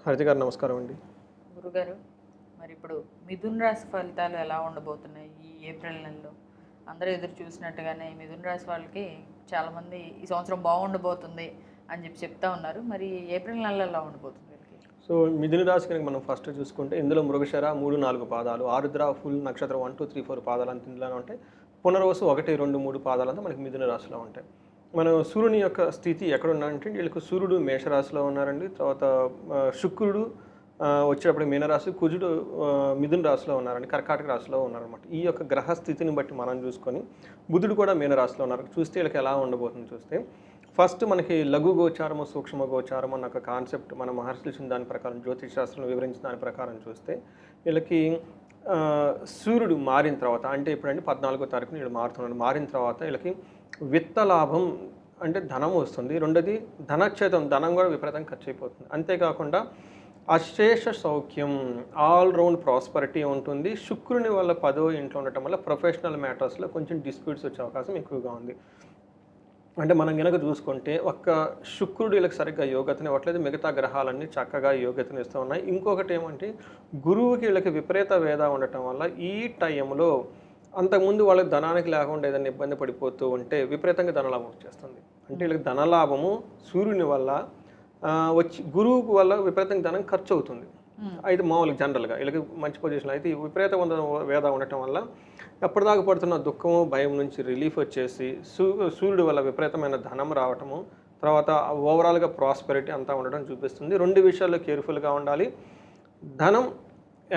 హరిత గారు నమస్కారం అండి. గురుగారు, మరి ఇప్పుడు మిథున రాశి ఫలితాలు ఎలా ఉండబోతున్నాయి ఈ ఏప్రిల్ నెలలో? అందరూ ఎదురు చూసినట్టుగానే మిథున రాశి వాళ్ళకి చాలామంది ఈ సంవత్సరం బాగుండబోతుంది అని చెప్తా ఉన్నారు. మరి ఏప్రిల్ నెలలో ఎలా ఉండబోతుంది వీళ్ళకి? సో మిథున రాశి కనుక మనం ఫస్ట్ చూసుకుంటే ఇందులో మృగశిర 3, 4 పాదాలు, ఆరుద్ర ఫుల్ నక్షత్రం 1, 2, 3, 4 పాదాలు అంత ఇందులోనే ఉంటాయి. పునర్వసు 1, 2, 3 పాదాలంతా మనకి మిథున రాశిలో ఉంటాయి. మనం సూర్యుని యొక్క స్థితి ఎక్కడ ఉన్నారంటే వీళ్ళకి సూర్యుడు మేషరాశిలో ఉన్నారండి. తర్వాత శుక్రుడు వచ్చేటప్పుడు మీనరాశి, కుజుడు మిథున రాశిలో ఉన్నారండి, కర్కాటక రాశిలో ఉన్నారనమాట. ఈ యొక్క గ్రహ స్థితిని బట్టి మనం చూసుకొని బుధుడు కూడా మీనరాశిలో ఉన్నారు. చూస్తే వీళ్ళకి ఎలా ఉండబోతుంది చూస్తే ఫస్ట్ మనకి లఘు గోచారము, సూక్ష్మ గోచారం అన్న ఒక కాన్సెప్ట్ మన మహర్షులు ఇచ్చిన దాని ప్రకారం, జ్యోతిష్ శాస్త్రంలో వివరించిన దాని ప్రకారం చూస్తే వీళ్ళకి సూర్యుడు మారిన తర్వాత అంటే ఇప్పుడంటే 14వ తారీఖున వీళ్ళు మారుతున్నాడు. మారిన తర్వాత వీళ్ళకి విత్త లాభం అంటే ధనం వస్తుంది. రెండోది ధనక్షేతం, ధనం కూడా విపరీతంగా ఖర్చు అయిపోతుంది. అంతేకాకుండా అశేష సౌఖ్యం, ఆల్ రౌండ్ ప్రాస్పరిటీ ఉంటుంది. శుక్రుని వల్ల 10వ ఇంట్లో ఉండటం వల్ల ప్రొఫెషనల్ మ్యాటర్స్లో కొంచెం డిస్ప్యూట్స్ వచ్చే అవకాశం ఎక్కువగా ఉంది. అంటే మనం కనుక చూసుకుంటే ఒక్క శుక్రుడు వీళ్ళకి సరిగ్గా యోగ్యతని ఇవ్వట్లేదు, మిగతా గ్రహాలన్నీ చక్కగా యోగ్యతని ఇస్తూ ఉన్నాయి. ఇంకొకటి ఏమంటే గురువుకి వీళ్ళకి విపరీత వేద ఉండటం వల్ల ఈ టైంలో అంతకుముందు వాళ్ళకి ధనానికి లేకుండా ఏదైనా ఇబ్బంది పడిపోతూ ఉంటే విపరీతంగా ధనలాభం వచ్చేస్తుంది. అంటే వీళ్ళకి ధనలాభము సూర్యుని వల్ల వచ్చి గురువుకు వల్ల విపరీతంగా ధనం ఖర్చు అవుతుంది. అయితే మామూలుగా జనరల్గా వీళ్ళకి మంచి పొజిషన్ అయితే విపరీత వేద ఉండటం వల్ల ఎప్పటిదాకా పడుతున్న దుఃఖము, భయం నుంచి రిలీఫ్ వచ్చేసి సూర్యుడు వల్ల విపరీతమైన ధనం రావటము, తర్వాత ఓవరాల్గా ప్రాస్పెరిటీ అంతా ఉండడం చూపిస్తుంది. రెండు విషయాల్లో కేర్ఫుల్గా ఉండాలి. ధనం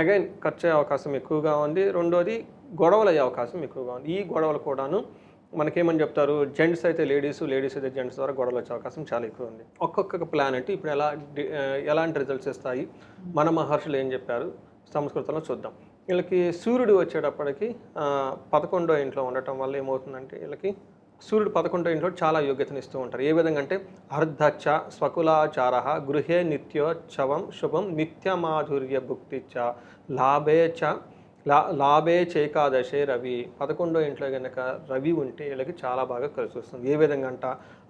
అగైన్ ఖర్చు అయ్యే అవకాశం ఎక్కువగా ఉంది. రెండోది గొడవలు అయ్యే అవకాశం ఎక్కువగా ఉంది. ఈ గొడవలు కూడాను మనకేమని చెప్తారు, జెంట్స్ అయితే లేడీస్, లేడీస్ అయితే జెంట్స్ ద్వారా గొడవలు వచ్చే అవకాశం చాలా ఎక్కువ ఉంది. ఒక్కొక్క ప్లానెట్ ఇప్పుడు ఎలాంటి రిజల్ట్స్ ఇస్తాయి, మన మహర్షులు ఏం చెప్పారు సంస్కృతంలో చూద్దాం. వీళ్ళకి సూర్యుడు వచ్చేటప్పటికి 11వ ఇంట్లో ఉండటం వల్ల ఏమవుతుందంటే వీళ్ళకి సూర్యుడు 11వ ఇంట్లో చాలా యోగ్యతను ఇస్తూ ఉంటారు. ఏ విధంగా అంటే అర్ధచ్చ స్వకులాచార గృహే నిత్యోత్సవం శుభం నిత్యమాధుర్య భుక్తిచ్చ లాభే చ లాభే చైకాదశే రవి. 11వ ఇంట్లో కనుక రవి ఉంటే వీళ్ళకి చాలా బాగా కలిసి వస్తుంది. ఏ విధంగా అంట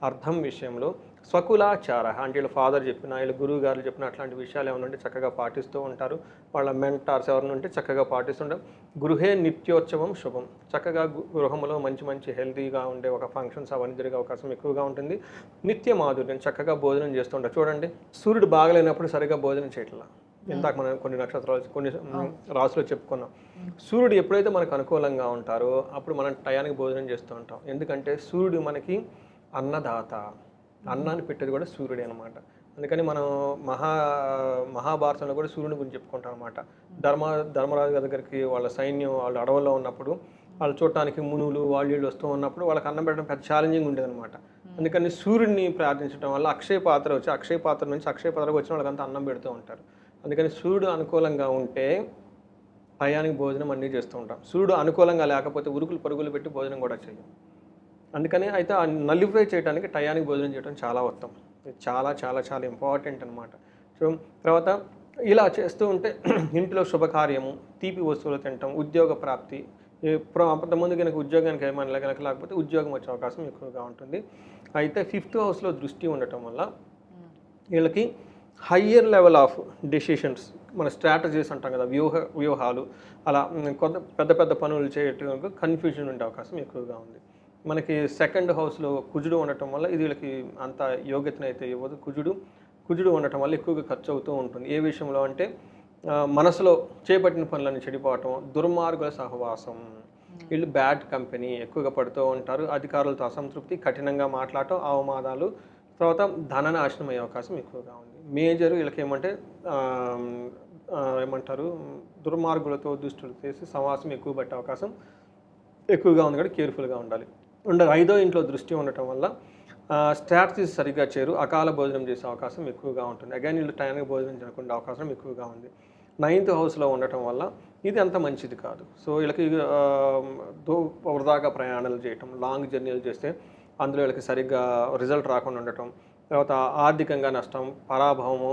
అర్థం విషయంలో స్వకులాచార అంటే వీళ్ళ ఫాదర్ చెప్పిన, వీళ్ళ గురువు గారు చెప్పిన అట్లాంటి విషయాలు ఏమైనా ఉంటే చక్కగా పాటిస్తూ ఉంటారు. వాళ్ళ మెంటార్స్ ఎవరైనా ఉంటే చక్కగా పాటిస్తుంటారు. గృహే నిత్యోత్సవం శుభం, చక్కగా గృహంలో మంచి మంచి హెల్తీగా ఉండే ఒక ఫంక్షన్స్ అవన్నీ జరిగే అవకాశం ఎక్కువగా ఉంటుంది. నిత్య మాధుర్యం, చక్కగా భోజనం చేస్తుంటారు. చూడండి సూర్యుడు బాగలేనప్పుడు సరిగా భోజనం చేయట్లా. ఇందాక మనం కొన్ని నక్షత్రాలు కొన్ని రాసులు చెప్పుకున్నాం. సూర్యుడు ఎప్పుడైతే మనకు అనుకూలంగా ఉంటారో అప్పుడు మనం టయానికి భోజనం చేస్తూ ఉంటాం. ఎందుకంటే సూర్యుడు మనకి అన్నదాత, అన్నాన్ని పెట్టేది కూడా సూర్యుడే అనమాట. అందుకని మనం మహాభారతంలో కూడా సూర్యుని గురించి చెప్పుకుంటాం అనమాట. ధర్మరాజు దగ్గరికి వాళ్ళ సైన్యం వాళ్ళు అడవుల్లో ఉన్నప్పుడు వాళ్ళు చూడటానికి మునులు వాళ్ళు వస్తూ ఉన్నప్పుడు వాళ్ళకి అన్నం పెట్టడం పెద్ద ఛాలెంజింగ్ ఉండేదన్నమాట. అందుకని సూర్యుడిని ప్రార్థించడం వల్ల అక్షయ పాత్ర వచ్చి అక్షయ పాత్ర నుంచి అక్షయ పాత్రకు వచ్చిన వాళ్ళకంతా అన్నం పెడుతూ ఉంటారు. అందుకని సూర్యుడు అనుకూలంగా ఉంటే టయానికి భోజనం అన్నీ చేస్తూ ఉంటాం. సూర్యుడు అనుకూలంగా లేకపోతే ఉరుకులు పరుగులు పెట్టి భోజనం కూడా చేయం. అందుకని అయితే ఆ నలిఫై చేయడానికి టయానికి భోజనం చేయడం చాలా ఉత్తమం. ఇది చాలా చాలా చాలా ఇంపార్టెంట్ అనమాట. సో తర్వాత ఇలా చేస్తూ ఉంటే ఇంట్లో శుభకార్యము, తీపి వస్తువులు తినటం, ఉద్యోగ ప్రాప్తి, అంతకుముందు కనుక ఉద్యోగానికి ఏమైనా కనుక లేకపోతే ఉద్యోగం వచ్చే అవకాశం ఎక్కువగా ఉంటుంది. అయితే 5th హౌస్లో దృష్టి ఉండటం వల్ల వీళ్ళకి హయ్యర్ లెవెల్ ఆఫ్ డెసిషన్స్, మన స్ట్రాటజీస్ అంటాం కదా, వ్యూహాలు అలా కొంత పెద్ద పెద్ద పనులు చేయటం కన్ఫ్యూజన్ ఉండే అవకాశం ఎక్కువగా ఉంది. మనకి 2nd హౌస్లో కుజుడు ఉండటం వల్ల ఇది వీళ్ళకి అంత యోగ్యతను అయితే ఇవ్వదు. కుజుడు ఉండటం వల్ల ఎక్కువగా ఖర్చు అవుతూ ఉంటుంది. ఏ విషయంలో అంటే మనసులో చేపట్టిన పనులను చెడిపోవటం, దుర్మార్గుల సహవాసం, వీళ్ళు బ్యాడ్ కంపెనీ ఎక్కువగా పడుతూ ఉంటారు. అధికారులతో అసంతృప్తి, కఠినంగా మాట్లాడటం, అవమానాలు, తర్వాత ధన నాశనం అయ్యే అవకాశం ఎక్కువగా ఉంది. మేజర్ వీళ్ళకి ఏమంటారు దుర్మార్గులతో దుష్టులు చేసి సమాసం ఎక్కువ పట్టే అవకాశం ఎక్కువగా ఉంది. కూడా కేర్ఫుల్గా ఉండాలి. 5వ ఇంట్లో దృష్టి ఉండటం వల్ల స్ట్రాటజీస్ సరిగ్గా చేరు, అకాల భోజనం చేసే అవకాశం ఎక్కువగా ఉంటుంది. అగైన్ వీళ్ళు టైంకి భోజనం చేయకుండా అవకాశం ఎక్కువగా ఉంది. 9th హౌస్లో ఉండటం వల్ల ఇది అంత మంచిది కాదు. సో వీళ్ళకి వృధాగా ప్రయాణాలు చేయటం, లాంగ్ జర్నీలు చేస్తే అందులో వీళ్ళకి సరిగ్గా రిజల్ట్ రాకుండా ఉండటం, తర్వాత ఆర్థికంగా నష్టం, పరాభవము,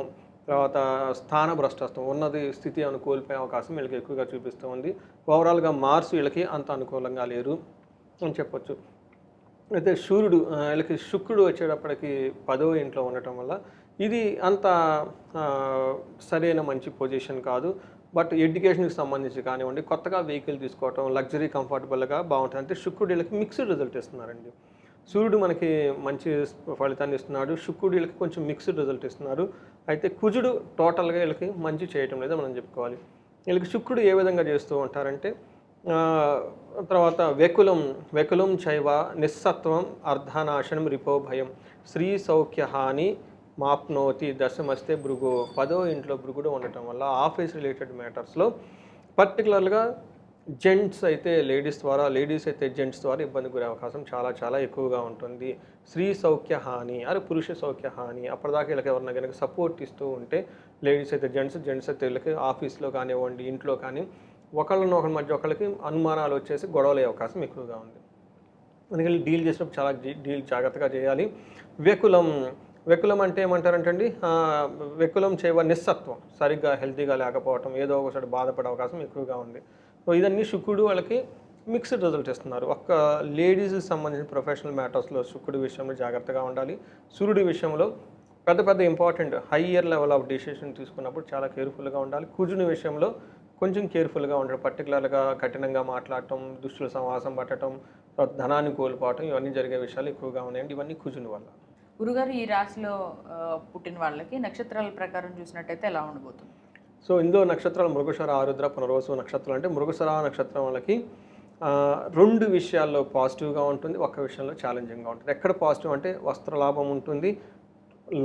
తర్వాత స్థానభ్రష్టత్వం, ఉన్నది స్థితి కోల్పోయే అవకాశం వీళ్ళకి ఎక్కువగా చూపిస్తూ ఉంది. ఓవరాల్గా మార్స్ వీళ్ళకి అంత అనుకూలంగా లేరు అని చెప్పొచ్చు. అయితే వీళ్ళకి శుక్రుడు వచ్చేటప్పటికి 10వ ఇంట్లో ఉండటం వల్ల ఇది అంత ఆ, సరైన మంచి పొజిషన్ కాదు. బట్ ఎడ్యుకేషన్కి సంబంధించి కానివ్వండి, కొత్తగా వెహికల్ తీసుకోవటం, లగ్జరీ కంఫర్టబుల్గా బాగుంటుంది. అంటే శుక్రుడు వీళ్ళకి మిక్స్డ్ రిజల్ట్ ఇస్తున్నారండి. సూర్యుడు మనకి మంచి ఫలితాన్ని ఇస్తున్నాడు, శుక్రుడు వీళ్ళకి కొంచెం మిక్స్డ్ రిజల్ట్ ఇస్తున్నారు. అయితే కుజుడు టోటల్గా వీళ్ళకి మంచి చేయటం లేదో మనం చెప్పుకోవాలి. వీళ్ళకి శుక్రుడు ఏ విధంగా చేస్తూ ఉంటారంటే ఆ, తర్వాత వెకులం చైవ నిస్సత్వం అర్ధనాశనం రిపో భయం శ్రీ సౌఖ్య హాని మాప్నోతి దశమస్తే భృగు 10వ ఇంట్లో భృగుడు ఉండటం వల్ల ఆఫీస్ రిలేటెడ్ మ్యాటర్స్లో పర్టికులర్గా జెంట్స్ అయితే లేడీస్ ద్వారా, లేడీస్ అయితే జెంట్స్ ద్వారా ఇబ్బంది గురే అవకాశం చాలా చాలా ఎక్కువగా ఉంటుంది. స్త్రీ సౌఖ్య హాని పురుష సౌఖ్య హాని అప్పటిదాకా వీళ్ళకి ఎవరన్నా కనుక సపోర్ట్ ఇస్తూ ఉంటే, లేడీస్ అయితే జెంట్స్ అయితే వీళ్ళకి ఆఫీస్లో కానివ్వండి, ఇంట్లో కానీ ఒకళ్ళ మధ్య ఒకళ్ళకి అనుమానాలు వచ్చేసి గొడవలు అయ్యే అవకాశం ఎక్కువగా ఉంది. అందుకని డీల్ చేసినప్పుడు చాలా డీల్ జాగ్రత్తగా చేయాలి. వెకులం అంటే ఏమంటారంటే అండి, వెకులం చేయవ నిస్సత్వం, సరిగ్గా హెల్తీగా లేకపోవటం, ఏదో ఒకసారి బాధపడే అవకాశం ఎక్కువగా ఉంది. సో ఇదన్నీ శుక్రుడు వాళ్ళకి మిక్స్డ్ రిజల్ట్ ఇస్తున్నారు. ఒక్క లేడీస్కి సంబంధించిన ప్రొఫెషనల్ మ్యాటర్స్లో శుక్రుడి విషయంలో జాగ్రత్తగా ఉండాలి. సూర్యుడి విషయంలో పెద్ద important higher level of decision తీసుకున్నప్పుడు చాలా కేర్ఫుల్గా ఉండాలి. కుజుని విషయంలో కొంచెం కేర్ఫుల్గా ఉండడం, పర్టికులర్గా కఠినంగా మాట్లాడటం, దుష్టుల సమాసం పట్టడం, ధనాన్ని కోల్పోవటం, ఇవన్నీ జరిగే విషయాలు ఎక్కువగా ఉన్నాయండి. ఇవన్నీ కుజుని వల్ల. గురుగారు, ఈ రాశిలో పుట్టిన వాళ్ళకి నక్షత్రాల ప్రకారం చూసినట్టయితే ఎలా ఉండబోతుంది? సో ఇందులో నక్షత్రాలు మృగశిర, ఆరుద్ర, పునర్వసు నక్షత్రాలు. అంటే మృగశిర నక్షత్రం వాళ్ళకి 2 విషయాల్లో పాజిటివ్గా ఉంటుంది, ఒక్క విషయంలో ఛాలెంజింగ్గా ఉంటుంది. ఎక్కడ పాజిటివ్ అంటే వస్త్ర లాభం ఉంటుంది,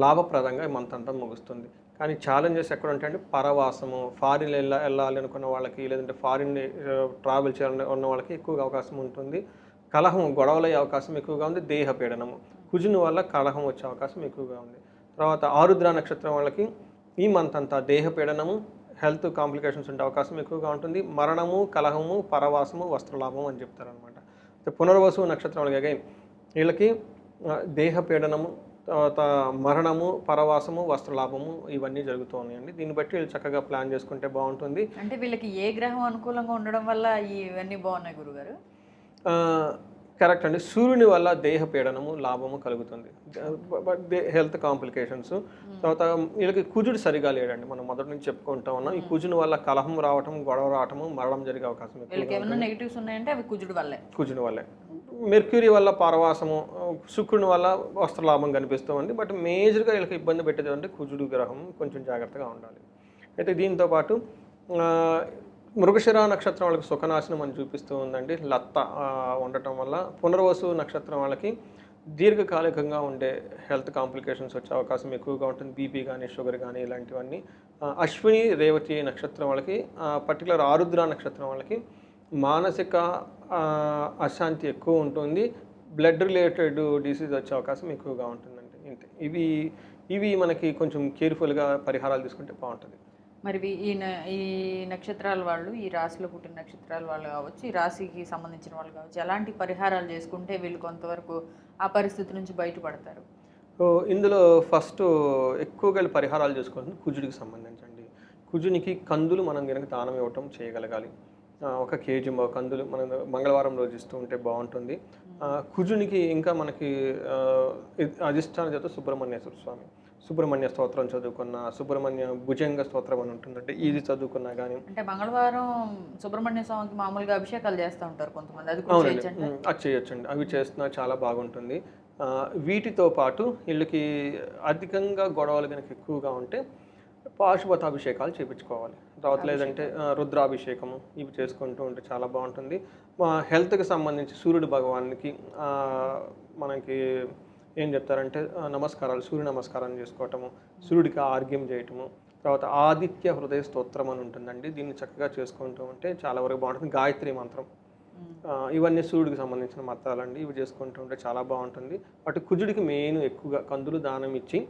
లాభప్రదంగా ఈ మంత్ అంతా ముగుస్తుంది. కానీ ఛాలెంజెస్ ఎక్కడ ఉంటాయంటే పరవాసము, ఫారిన్ వెళ్ళాలి అనుకున్న వాళ్ళకి, లేదంటే ఫారిన్ ట్రావెల్ చేయాలని ఉన్న వాళ్ళకి ఎక్కువగా అవకాశం ఉంటుంది. కలహం, గొడవలయ్యే అవకాశం ఎక్కువగా ఉంది. దేహపీడనము, కుజుని వల్ల కలహం వచ్చే అవకాశం ఎక్కువగా ఉంది. తర్వాత ఆరుద్ర నక్షత్రం వాళ్ళకి ఈ మంత్ అంతా దేహపీడనము, హెల్త్ కాంప్లికేషన్స్ ఉండే అవకాశం ఎక్కువగా ఉంటుంది. మరణము, కలహము, పరవాసము, వస్త్రలాభము అని చెప్తారనమాట. పునర్వసు నక్షత్రం వాళ్ళకి అగైన్ వీళ్ళకి దేహపీడనము, తర్వాత మరణము, పరవాసము, వస్త్రలాభము ఇవన్నీ జరుగుతూ ఉన్నాయండి. దీన్ని బట్టి వీళ్ళు చక్కగా ప్లాన్ చేసుకుంటే బాగుంటుంది. అంటే వీళ్ళకి ఏ గ్రహం అనుకూలంగా ఉండడం వల్ల ఇవన్నీ బాగున్నాయి గురుగారు? కరెక్ట్ అండి. సూర్యుని వల్ల దేహ పీడనము, లాభము కలుగుతుంది, హెల్త్ కాంప్లికేషన్స్. తర్వాత వీళ్ళకి కుజుడు సరిగా లేడండి, మనం మొదటి నుంచి చెప్పుకుంటా ఉన్నాం. ఈ కుజుని వల్ల కలహం రావటం, గొడవ రావటము, మరణం జరిగే అవకాశం నెగిటివ్స్ ఉన్నాయంటే అవి కుజుడి వల్లే. మెర్క్యూరీ వల్ల పరవాసము, శుక్రుని వల్ల వస్త్రలాభం కనిపిస్తూ ఉంది. బట్ మేజర్గా వీళ్ళకి ఇబ్బంది పెట్టేది అంటే కుజుడు గ్రహం, కొంచెం జాగ్రత్తగా ఉండాలి. అయితే దీంతో పాటు మృగశిర నక్షత్రం వాళ్ళకి సుఖనాశనం అని చూపిస్తూ ఉందండి, లత్త ఉండటం వల్ల. పునర్వసు నక్షత్రం వాళ్ళకి దీర్ఘకాలికంగా ఉండే హెల్త్ కాంప్లికేషన్స్ వచ్చే అవకాశం ఎక్కువగా ఉంటుంది. బీపీ కానీ, షుగర్ కానీ ఇలాంటివన్నీ. అశ్విని, రేవతి నక్షత్రం వాళ్ళకి, పర్టికులర్ ఆరుద్ర నక్షత్రం వాళ్ళకి మానసిక అశాంతి ఎక్కువ ఉంటుంది. బ్లడ్ రిలేటెడ్ డిసీజ్ వచ్చే అవకాశం ఎక్కువగా ఉంటుందండి. ఇంతే. ఇవి మనకి కొంచెం కేర్ఫుల్గా పరిహారాలు తీసుకుంటే బాగుంటుంది. మరి ఈ నక్షత్రాల వాళ్ళు, ఈ రాశిలో పుట్టిన నక్షత్రాల వాళ్ళు కావచ్చు, ఈ రాశికి సంబంధించిన వాళ్ళు కావచ్చు, ఎలాంటి పరిహారాలు చేసుకుంటే వీళ్ళు కొంతవరకు ఆ పరిస్థితి నుంచి బయటపడతారు? సో ఇందులో ఫస్ట్ ఎక్కువగా పరిహారాలు చేసుకోవాల్సింది కుజుడికి సంబంధించండి. కుజునికి కందులు మనం కనుక దానం ఇవ్వటం చేయగలగాలి. 1 కేజీ కందులు మనం మంగళవారం రోజు ఇస్తూ ఉంటే బాగుంటుంది. కుజునికి ఇంకా మనకి అధిష్టాన చేత సుబ్రహ్మణ్యేశ్వర స్వామి, సుబ్రహ్మణ్య స్తోత్రం చదువుకున్న, సుబ్రహ్మణ్య భుజంగ స్తోత్రం అని ఉంటుందంటే ఇది చదువుకున్నా కానీ. అంటే మంగళవారం సుబ్రహ్మణ్య స్వామికి మామూలుగా అభిషేకాలు చేస్తూ ఉంటారు కొంతమంది, అది చేయొచ్చండి. అవి చేస్తున్నా చాలా బాగుంటుంది. వీటితో పాటు వీళ్ళకి అధికంగా గొడవలు కనుక ఎక్కువగా ఉంటే పాశుపతాభిషేకాలు చేయించుకోవాలి. తర్వాత లేదంటే రుద్రాభిషేకము ఇవి చేసుకుంటూ ఉంటే చాలా బాగుంటుంది. హెల్త్కి సంబంధించి సూర్యుడు భగవానికి మనకి ఏం చెప్తారంటే నమస్కారాలు, సూర్య నమస్కారం చేసుకోవటము, సూర్యుడికి ఆర్ఘ్యం చేయటము, తర్వాత ఆదిత్య హృదయ స్తోత్రం అని ఉంటుందండి. దీన్ని చక్కగా చేసుకుంటూ ఉంటే చాలా వరకు బాగుంటుంది. గాయత్రి మంత్రం, ఇవన్నీ సూర్యుడికి సంబంధించిన మంత్రాలండి. ఇవి చేసుకుంటూ ఉంటే చాలా బాగుంటుంది. అటు కుజుడికి మెయిన్ ఎక్కువగా కందులు దానం ఇచ్చి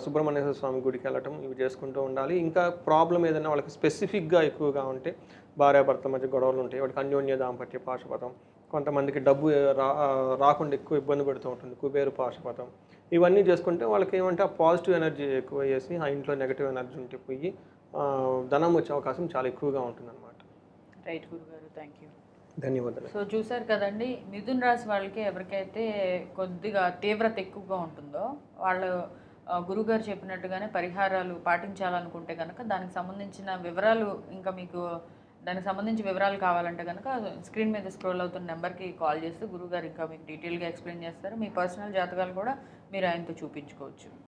సుబ్రహ్మణ్యేశ్వర స్వామి గుడికి వెళ్ళటం ఇవి చేసుకుంటూ ఉండాలి. ఇంకా ప్రాబ్లం ఏదైనా వాళ్ళకి స్పెసిఫిక్గా ఎక్కువగా ఉంటే, భార్యాభర్తల మధ్య గొడవలు ఉంటాయి, వాటికి అన్యోన్య దాంపత్య పాశుపతం, కొంతమందికి డబ్బు రాకుండా ఎక్కువ ఇబ్బంది పెడుతూ ఉంటుంది, కుబేరు పాశుపతం, ఇవన్నీ చేసుకుంటే వాళ్ళకి ఏమంటే ఆ పాజిటివ్ ఎనర్జీ ఎక్కువ వేసి ఆ ఇంట్లో నెగిటివ్ ఎనర్జీ ఉంటే పోయి ధనం వచ్చే అవకాశం చాలా ఎక్కువగా ఉంటుంది అనమాట. రైట్ గురుగారు, థ్యాంక్ యూ, ధన్యవాదాలు. సో చూసారు కదండి, మిథున రాశి వాళ్ళకి ఎవరికైతే కొద్దిగా తీవ్రత ఎక్కువగా ఉంటుందో వాళ్ళు గురుగారు చెప్పినట్టుగానే పరిహారాలు పాటించాలనుకుంటే కనుక దానికి సంబంధించిన వివరాలు ఇంకా మీకు దానికి సంబంధించి వివరాలు కావాలంటే కనుక స్క్రీన్ మీద స్క్రోల్ అవుతున్న నెంబర్కి కాల్ చేస్తే గురుగారు ఇంకా మీకు డీటెయిల్గా ఎక్స్ప్లెయిన్ చేస్తారు. మీ పర్సనల్ జాతకాలు కూడా మీరు ఆయనతో చూపించుకోవచ్చు.